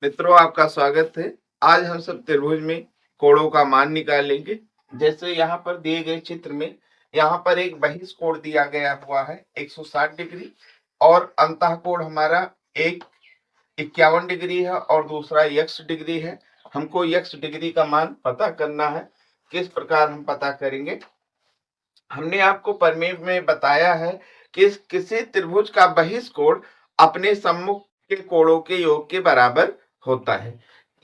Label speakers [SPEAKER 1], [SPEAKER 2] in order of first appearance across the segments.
[SPEAKER 1] मित्रों, आपका स्वागत है। आज हम सब त्रिभुज में कोणों का मान निकालेंगे। जैसे यहाँ पर दिए गए चित्र में यहाँ पर एक बहिष कोण दिया गया हुआ है 160 डिग्री और अंतः कोण हमारा एक 51 डिग्री है और दूसरा x डिग्री है। हमको x डिग्री का मान पता करना है। किस प्रकार हम पता करेंगे? हमने आपको प्रमेय में बताया है कि किसी त्रिभुज का बहिष कोण अपने सम्मुख के कोणों के योग के बराबर होता है।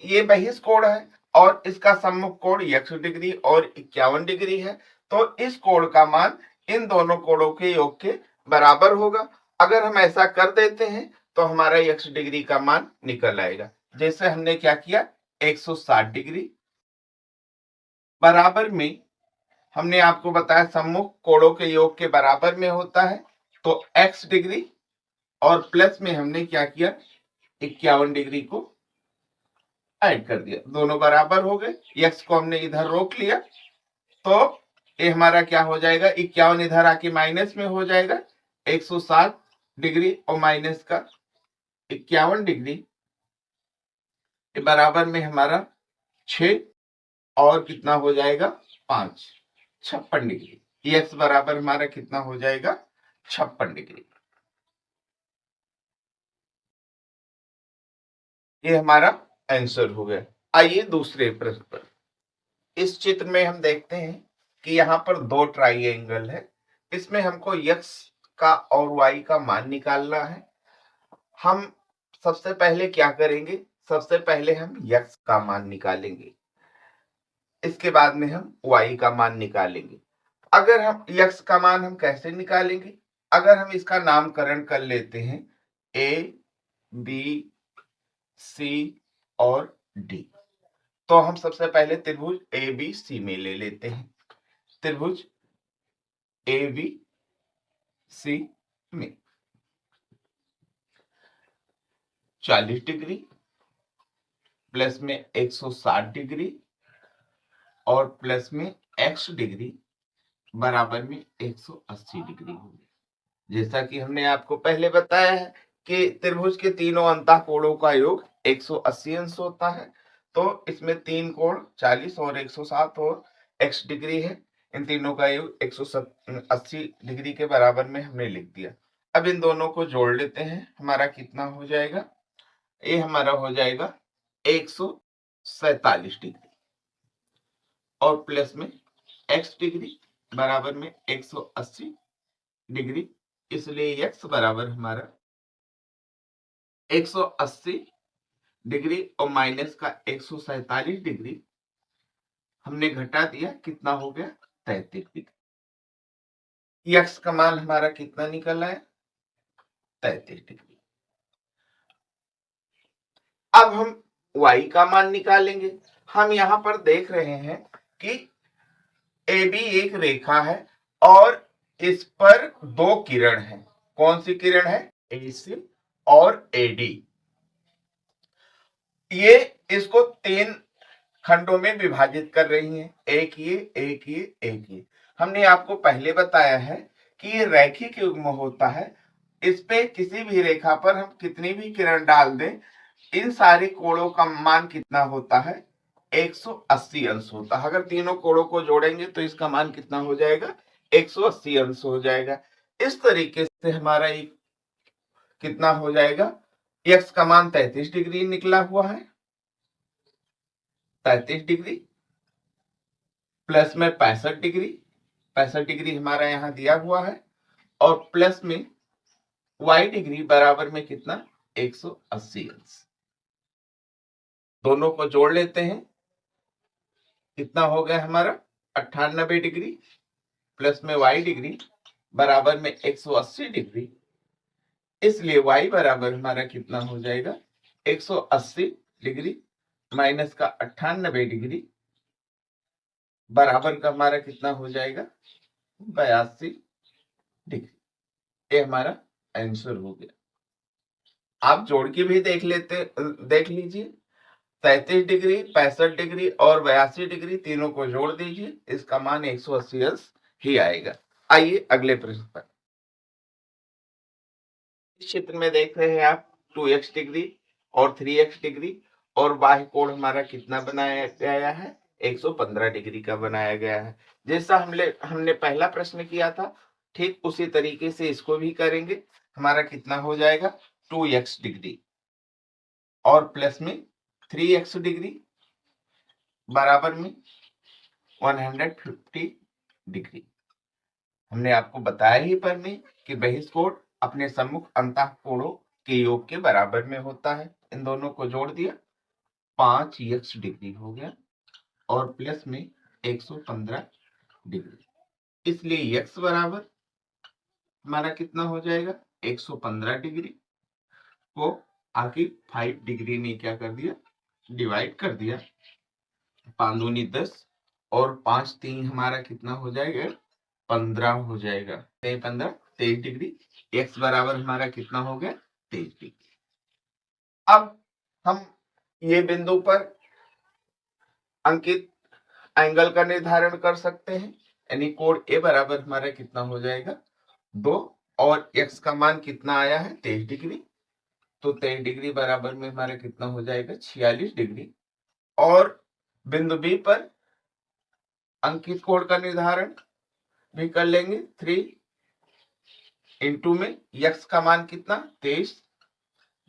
[SPEAKER 1] ये बहिष कोण है और इसका सम्मुख कोण x डिग्री और 51 डिग्री है, तो इस कोण का मान इन दोनों कोणों के योग के बराबर होगा। अगर हम ऐसा कर देते हैं तो हमारा x डिग्री का मान निकल आएगा। जैसे हमने क्या किया, 160 डिग्री बराबर में हमने आपको बताया सम्मुख कोणों के योग के बराबर में होता है, तो x डिग्री और प्लस में हमने क्या किया, 51 डिग्री को ऐड कर दिया, दोनों बराबर हो गए। x को हमने इधर रोक लिया तो ये हमारा क्या हो जाएगा, 51 इधर आके माइनस में हो जाएगा। 160 डिग्री और माइनस का 51 डिग्री के बराबर में हमारा 6 और कितना हो जाएगा, 5, 56 डिग्री। x बराबर हमारा कितना हो जाएगा, 56 डिग्री। ये हमारा आंसर हो गया। आइए दूसरे प्रश्न पर। इस चित्र में हम देखते हैं कि यहाँ पर दो ट्राइएंगल है। इसमें हमको x का और y का मान निकालना है। हम सबसे पहले क्या करेंगे, सबसे पहले हम x का मान निकालेंगे, इसके बाद में हम y का मान निकालेंगे। अगर हम x का मान हम कैसे निकालेंगे, अगर हम इसका नामकरण कर लेते हैं a, b, c और d, तो हम सबसे पहले त्रिभुज ABC में ले लेते हैं। त्रिभुज ABC में 40 डिग्री प्लस में 160 डिग्री और प्लस में x डिग्री बराबर में 180 डिग्री होगी। जैसा कि हमने आपको पहले बताया है कि त्रिभुज के तीनों अंतः कोणों का योग 180 अंश होता है, तो इसमें तीन कोण 40 और 160 और x डिग्री है। इन तीनों का योग 180 डिग्री के बराबर में हमने लिख दिया। अब इन दोनों को जोड़ लेते हैं, हमारा कितना हो जाएगा, ये हमारा हो जाएगा 147 डिग्री और प्लस में x डिग्री बराबर में 180 डिग्री, इसलिए x बराबर हमारा 180 डिग्री और माइनस का 147 डिग्री हमने घटा दिया, कितना हो गया, 33 डिग्री। x का मान हमारा कितना निकल आया, 33 डिग्री। अब हम y का मान निकालेंगे। हम यहां पर देख रहे हैं कि AB एक रेखा है और इस पर दो किरण है। कौन सी किरण है, AC और AD। ये इसको तीन खंडों में विभाजित कर रही हैं, एक ये, एक ये, एक ये। हमने आपको पहले बताया है कि ये रैखिक युग्म होता है। इस पे किसी भी रेखा पर हम कितनी भी किरण डाल दें, इन सारे कोणों का मान कितना होता है, 180 अंश होता है। अगर तीनों कोणों को जोड़ेंगे तो इसका मान कितना हो जाएगा, 180 अंश हो जाएगा। इस तरीके से हमारा एक कितना हो जाएगा, x का मान 33 डिग्री निकला हुआ है, 33 डिग्री प्लस में 65 डिग्री, 65 डिग्री हमारा यहां दिया हुआ है, और प्लस में y डिग्री बराबर में कितना, 180 अंश। दोनों को जोड़ लेते हैं, कितना हो गया हमारा, 98 डिग्री प्लस में y डिग्री बराबर में 180 डिग्री, इसलिए y बराबर हमारा कितना हो जाएगा, 180 डिग्री माइनस का 98 डिग्री बराबर का हमारा कितना हो जाएगा, 82 डिग्री। ये हमारा आंसर हो गया। आप जोड़ के भी देख लीजिए, 33 डिग्री, 65 डिग्री और 82 डिग्री तीनों को जोड़ दीजिए, इसका मान 180 अंश ही आएगा। आइए अगले प्रश्न पर। इस चित्र में देख रहे हैं आप 2x डिग्री और 3x डिग्री और बाह्य कोण हमारा कितना बनाया गया है, 115 डिग्री का बनाया गया है। जैसा हमने पहला प्रश्न किया था, ठीक उसी तरीके से इसको भी करेंगे। हमारा कितना हो जाएगा, 2x डिग्री और प्लस में 3x डिग्री बराबर में 150 डिग्री। हमने आपको बताया ही पर में कि बहिष्कोण अपने सम्मुख अंतः कोणों के योग के बराबर में होता है। इन दोनों को जोड़ दिया, 5x डिग्री हो गया और प्लस में 115 डिग्री। इसलिए x बराबर हमारा कितना हो जाएगा, 115 डिग्री को आगे 5 डिग्री ने क्या कर दिया, डिवाइड कर दिया। 5 दूनी 10 और 5 3 हमारा कितना हो जाएगा, 15 हो जाएगा। 15 23 डिग्री। x बराबर हमारा कितना हो गया, 23 डिग्री। अब हम ये बिंदु पर अंकित एंगल का निर्धारण कर सकते हैं, यानी कोण ए बराबर हमारा कितना हो जाएगा, 2 और x का मान कितना आया है, 23 डिग्री। तो 23 डिग्री बराबर में हमारा कितना हो जाएगा, 46 डिग्री। और बिंदु बी पर अंकित कोण का निर्धारण भी कर लेंगे। 3 इंटू में x का मान कितना, 23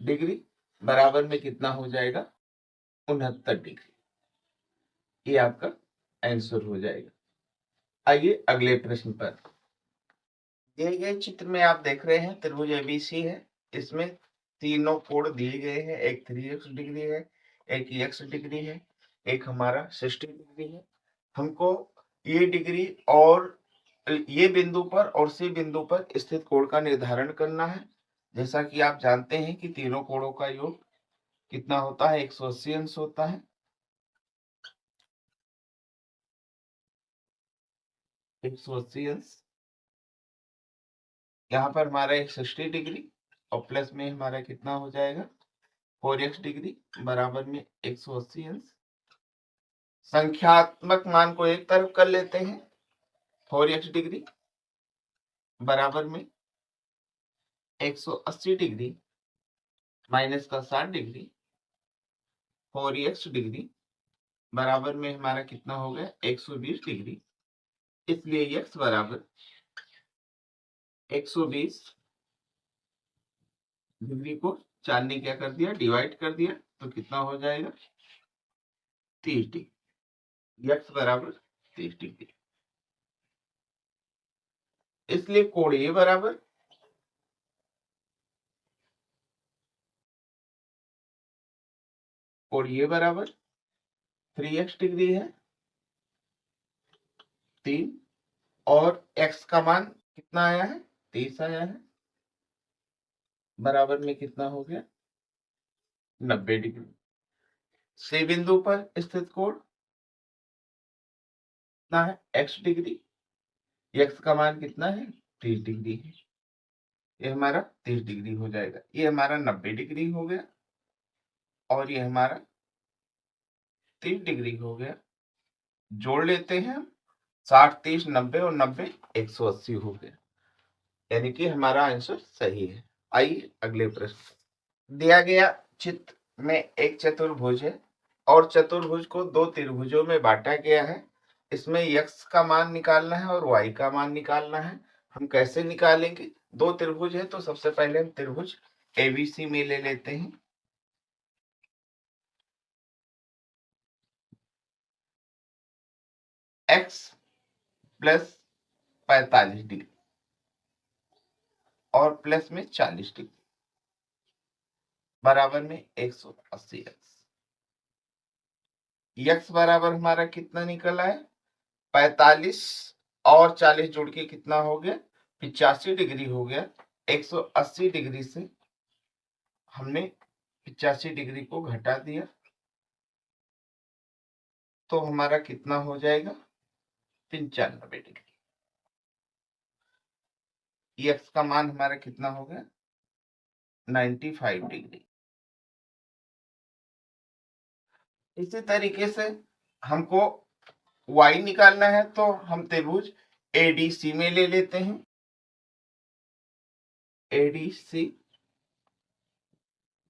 [SPEAKER 1] डिग्री बराबर में कितना हो जाएगा, 69 डिग्री। ये आपका आंसर हो जाएगा। आइए अगले प्रश्न पर। दिए गए चित्र में आप देख रहे हैं त्रिभुज एबीसी है। इसमें तीनों कोण दिए गए हैं, एक 3x डिग्री है, एक x डिग्री है, एक हमारा 60 डिग्री है। हमको ये डिग्री और ये बिंदु पर और सी बिंदु पर स्थित कोण का निर्धारण करना है। जैसा कि आप जानते हैं कि तीनों कोणों का योग कितना होता है, 180 अंश होता है। 180 अंश। यहाँ पर हमारा 160 डिग्री और प्लस में हमारा कितना हो जाएगा, 4x डिग्री बराबर में 180 अंश। संख्यात्मक मान को एक तरफ कर लेते हैं। 4x डिग्री बराबर में 180 डिग्री माइनस का 60 डिग्री, 4x डिग्री बराबर में हमारा कितना हो गया, 120 डिग्री। इसलिए x बराबर 120 डिग्री को 4 ने क्या कर दिया, डिवाइड कर दिया, तो कितना हो जाएगा, 30 डिग्री। x बराबर 30 डिग्री। इसलिए कोण ए बराबर कोण ए बराबर 3x डिग्री है, 3 और x का मान कितना आया है, 30 आया है, बराबर में कितना हो गया, 90 डिग्री। सी बिंदु पर स्थित कोण कितना है, x डिग्री, x का मान कितना है, 30 डिग्री है। ये हमारा 30 डिग्री हो जाएगा। ये हमारा 90 डिग्री हो गया और ये हमारा 30 डिग्री हो गया। जोड़ लेते हैं हम, 60 30 90 और 90 180 हो गया, यानी कि हमारा आंसर सही है। आइए अगले प्रश्न। दिया गया चित्र में एक चतुर्भुज है और चतुर्भुज को दो त्रिभुजों में बांटा गया है। इसमें x का मान निकालना है और y का मान निकालना है। हम कैसे निकालेंगे, दो त्रिभुज है तो सबसे पहले हम त्रिभुज एबीसी में ले लेते हैं। x प्लस 45 डिग्री और प्लस में 40 डिग्री बराबर में 180 एक्स। x बराबर हमारा कितना निकला है, 45 और 40 जोड़ के कितना हो गया, 85 डिग्री हो गया। 180 डिग्री से हमने 85 डिग्री को घटा दिया तो हमारा कितना हो जाएगा, 95 डिग्री। x का मान हमारा कितना हो गया, 95 डिग्री। इसी तरीके से हमको y निकालना है तो हम त्रिभुज एडीसी में ले लेते हैं। एडीसी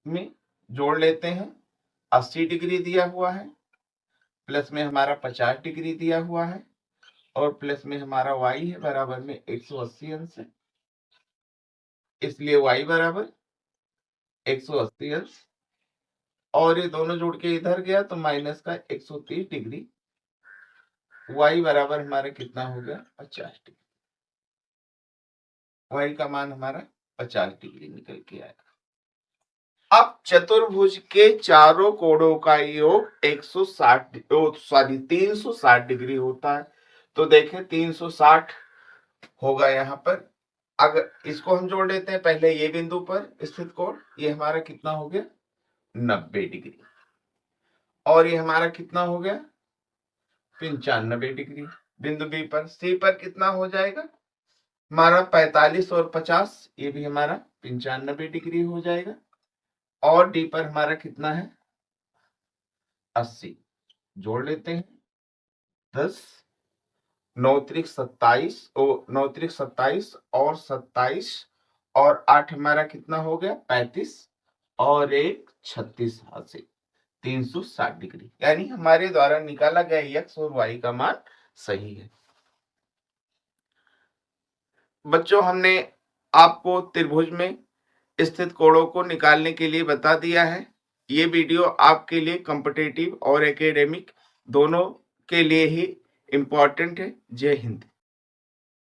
[SPEAKER 1] में जोड़ लेते हैं 80 डिग्री दिया हुआ है, प्लस में हमारा 50 डिग्री दिया हुआ है, और प्लस में हमारा y है बराबर में 180 अंश है, इसलिए y बराबर 180 अंश, और ये दोनों जोड़ के इधर गया तो माइनस का 130 डिग्री, y बराबर हमारा कितना हो गया 50 डिग्री, y का मान हमारा 50 डिग्री निकल के आया। अब चतुर्भुज के चारों कोणों का योग 360 डिग्री होता है, तो देखें 360 होगा यहाँ पर। अगर इसको हम जोड़ लेते हैं पहले ये बिंदु पर स्थित कोण, ये हमारा कितना हो गया 90 डिग्री, और ये हमारा कितना हो गया 95 डिग्री। बिंदु बी पर सी पर कितना हो जाएगा हमारा 45 और 50, ये भी हमारा 95 डिग्री हो जाएगा, और डी पर हमारा कितना है 80, जोड़ लेते हैं 10 9 त्रिक 27 और 27 और 8 हमारा कितना हो गया 35 और 1 36 हासिल 360 डिग्री, यानी हमारे द्वारा निकाला गया x और y का मान सही है। बच्चों, हमने आपको त्रिभुज में स्थित कोणों को निकालने के लिए बता दिया है। ये वीडियो आपके लिए कॉम्पिटिटिव और एकेडमिक दोनों के लिए ही इम्पोर्टेंट है। जय हिंद।